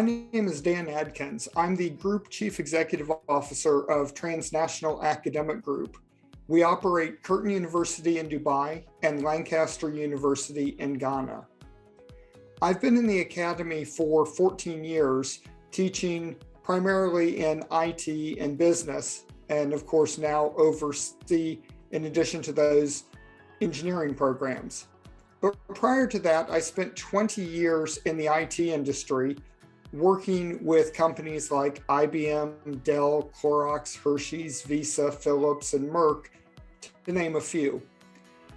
My name is Dan Adkins. I'm the Group Chief Executive Officer of Transnational Academic Group. We operate Curtin University in Dubai and Lancaster University in Ghana. I've been in the academy for 14 years, teaching primarily in IT and business, and of course now oversee, in addition to those, engineering programs. But prior to that, I spent 20 years in the IT industry, working with companies like IBM, Dell, Clorox, Hershey's, Visa, Philips, and Merck, to name a few.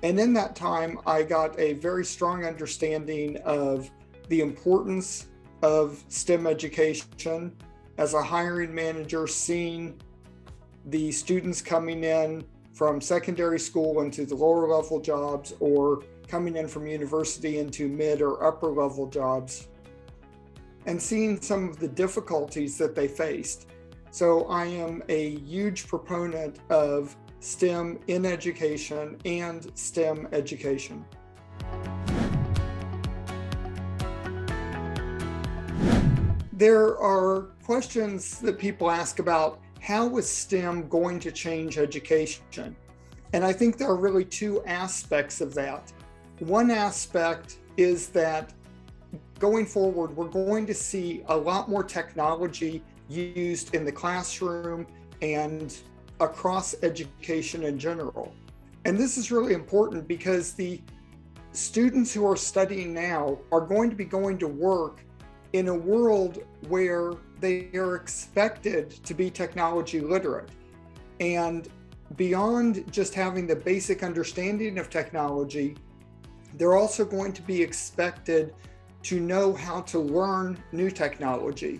And in that time, I got a very strong understanding of the importance of STEM education as a hiring manager, seeing the students coming in from secondary school into the lower level jobs, or coming in from university into mid or upper level jobs, and seeing some of the difficulties that they faced. So I am a huge proponent of STEM in education and STEM education. There are questions that people ask about how is STEM going to change education? And I think there are really two aspects of that. One aspect is that going forward, we're going to see a lot more technology used in the classroom and across education in general. And this is really important because the students who are studying now are going to be going to work in a world where they are expected to be technology literate. And beyond just having the basic understanding of technology, they're also going to be expected to know how to learn new technology.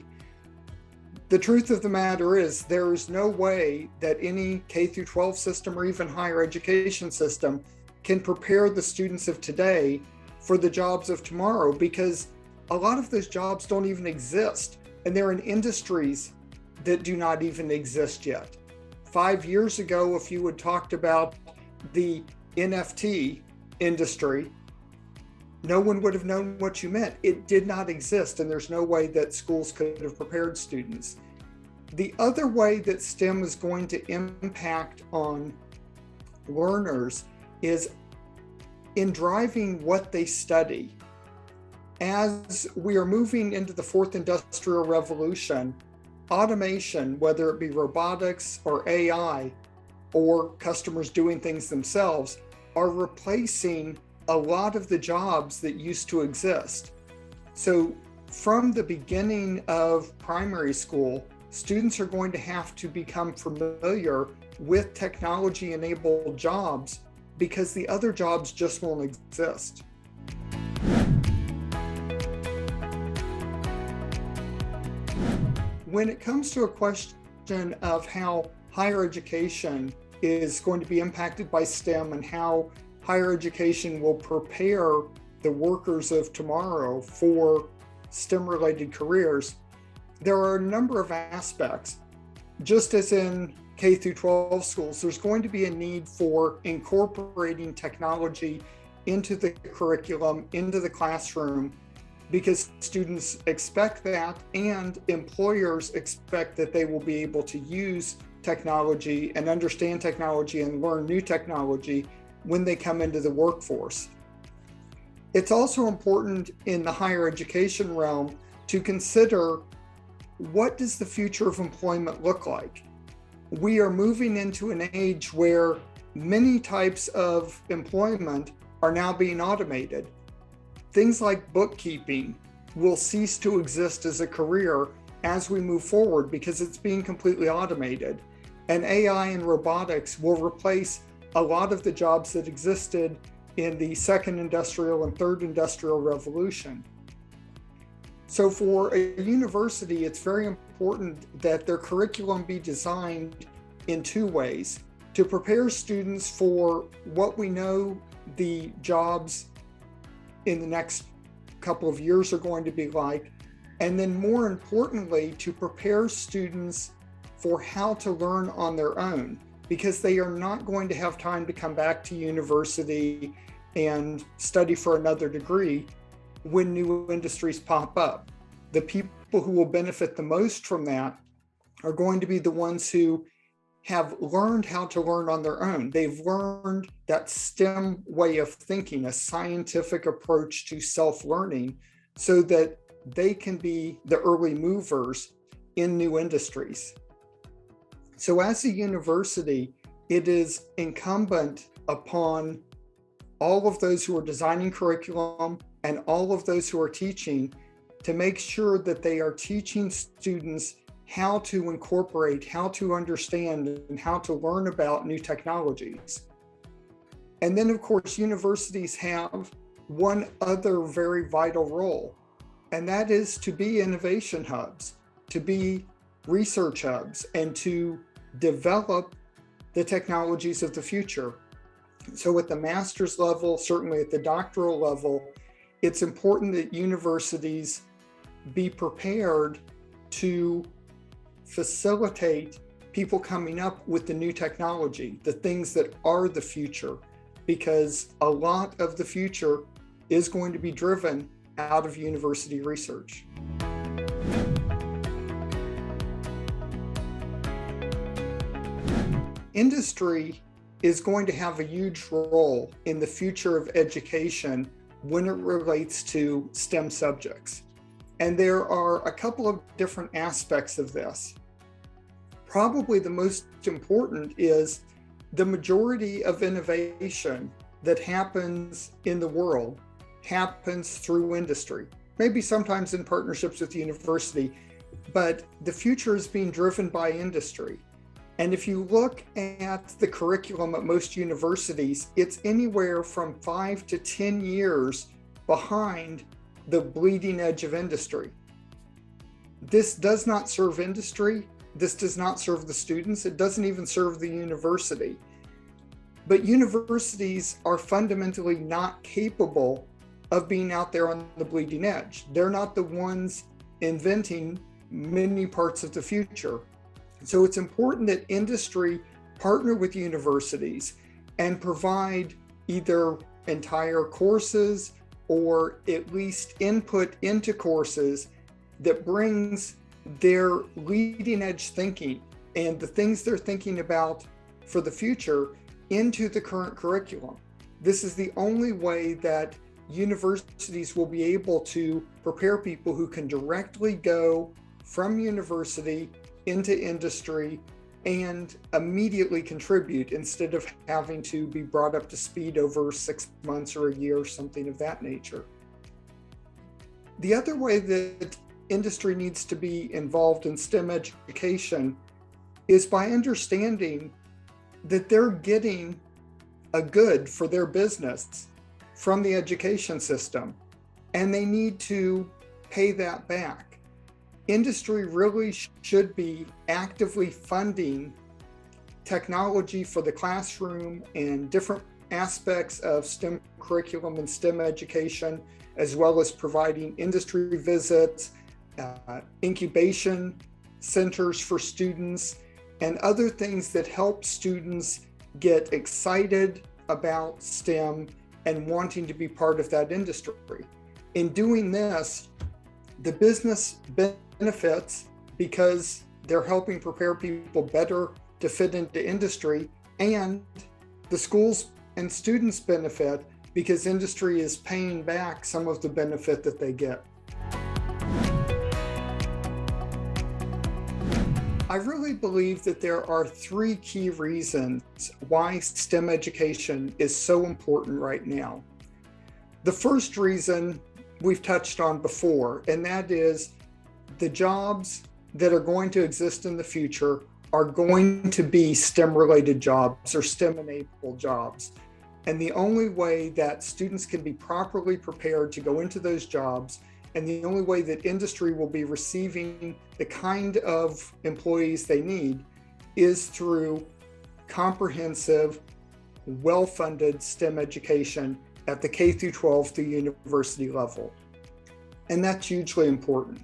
The truth of the matter is there is no way that any K-12 system or even higher education system can prepare the students of today for the jobs of tomorrow, because a lot of those jobs don't even exist, and they're in industries that do not even exist yet. 5 years ago, if you had talked about the NFT industry, no one would have known what you meant. It did not exist, and there's no way that schools could have prepared students. The other way that STEM is going to impact on learners is in driving what they study. As we are moving into the fourth industrial revolution, automation, whether it be robotics or AI or customers doing things themselves, are replacing a lot of the jobs that used to exist. So from the beginning of primary school, students are going to have to become familiar with technology-enabled jobs because the other jobs just won't exist. When it comes to a question of how higher education is going to be impacted by STEM and how higher education will prepare the workers of tomorrow for STEM-related careers, there are a number of aspects. Just as in K-12 schools, there's going to be a need for incorporating technology into the curriculum, into the classroom, because students expect that and employers expect that they will be able to use technology and understand technology and learn new technology when they come into the workforce. It's also important in the higher education realm to consider, what does the future of employment look like? We are moving into an age where many types of employment are now being automated. Things like bookkeeping will cease to exist as a career as we move forward because it's being completely automated. And AI and robotics will replace a lot of the jobs that existed in the second industrial and third industrial revolution. So for a university, it's very important that their curriculum be designed in two ways: to prepare students for what we know the jobs in the next couple of years are going to be like, and then more importantly, to prepare students for how to learn on their own, because they are not going to have time to come back to university and study for another degree when new industries pop up. The people people who will benefit the most from that are going to be the ones who have learned how to learn on their own. They've learned that STEM way of thinking, a scientific approach to self-learning, so that they can be the early movers in new industries. So as a university, it is incumbent upon all of those who are designing curriculum and all of those who are teaching to make sure that they are teaching students how to incorporate, how to understand, and how to learn about new technologies. And then, of course, universities have one other very vital role, and that is to be innovation hubs, to be research hubs, and to develop the technologies of the future. So at the master's level, certainly at the doctoral level, it's important that universities be prepared to facilitate people coming up with the new technology, the things that are the future, because a lot of the future is going to be driven out of university research. Industry is going to have a huge role in the future of education when it relates to STEM subjects. And there are a couple of different aspects of this. Probably the most important is the majority of innovation that happens in the world happens through industry, maybe sometimes in partnerships with the university, but the future is being driven by industry. And if you look at the curriculum at most universities, it's anywhere from 5 to 10 years behind the bleeding edge of industry. This does not serve industry. This does not serve the students. It doesn't even serve the university. But universities are fundamentally not capable of being out there on the bleeding edge. They're not the ones inventing many parts of the future. So it's important that industry partner with universities and provide either entire courses or at least input into courses that brings their leading edge thinking and the things they're thinking about for the future into the current curriculum. This is the only way that universities will be able to prepare people who can directly go from university into industry and immediately contribute instead of having to be brought up to speed over 6 months or a year or something of that nature. The other way that industry needs to be involved in STEM education is by understanding that they're getting a good for their business from the education system, and they need to pay that back. Industry really should be actively funding technology for the classroom and different aspects of STEM curriculum and STEM education, as well as providing industry visits, incubation centers for students, and other things that help students get excited about STEM and wanting to be part of that industry. In doing this, the business benefits because they're helping prepare people better to fit into industry, and the schools and students benefit because industry is paying back some of the benefit that they get. I really believe that there are 3 key reasons why STEM education is so important right now. The first reason we've touched on before, and that is the jobs that are going to exist in the future are going to be STEM-related jobs or STEM-enabled jobs. And the only way that students can be properly prepared to go into those jobs, and the only way that industry will be receiving the kind of employees they need, is through comprehensive, well-funded STEM education at the K through 12 through university level. And that's hugely important.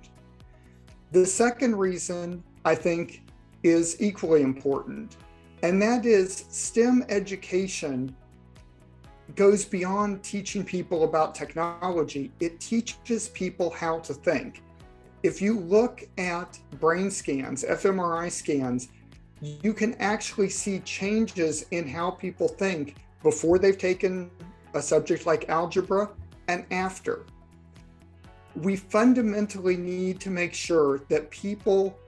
The second reason, I think, is equally important, and that is STEM education goes beyond teaching people about technology. It teaches people how to think. If you look at brain scans, fMRI scans, you can actually see changes in how people think before they've taken a subject like algebra and after. We fundamentally need to make sure that people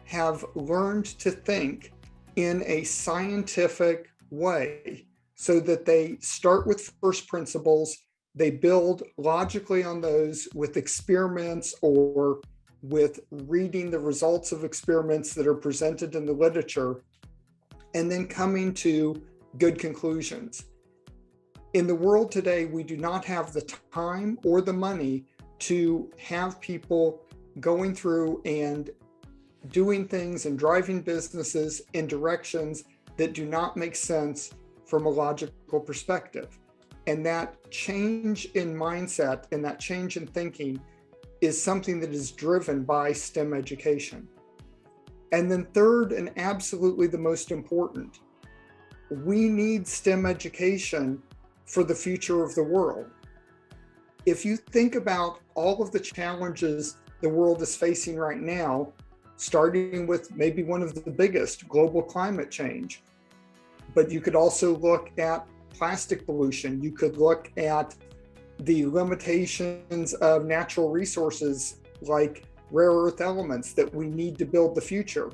have learned to think in a scientific way so that they start with first principles, they build logically on those with experiments or with reading the results of experiments that are presented in the literature, and then coming to good conclusions. In the world today, we do not have the time or the money to have people going through and doing things and driving businesses in directions that do not make sense from a logical perspective. And that change in mindset and that change in thinking is something that is driven by STEM education. And then third, and absolutely the most important, we need STEM education for the future of the world. If you think about all of the challenges the world is facing right now, starting with maybe one of the biggest, global climate change, but you could also look at plastic pollution, you could look at the limitations of natural resources like rare earth elements that we need to build the future.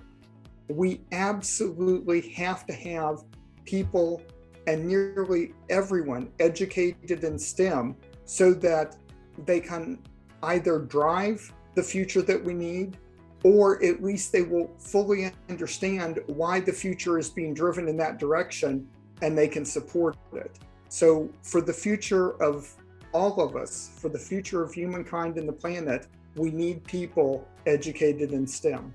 We absolutely have to have people and nearly everyone educated in STEM so that they can either drive the future that we need, or at least they will fully understand why the future is being driven in that direction and they can support it. So for the future of all of us, for the future of humankind and the planet, we need people educated in STEM.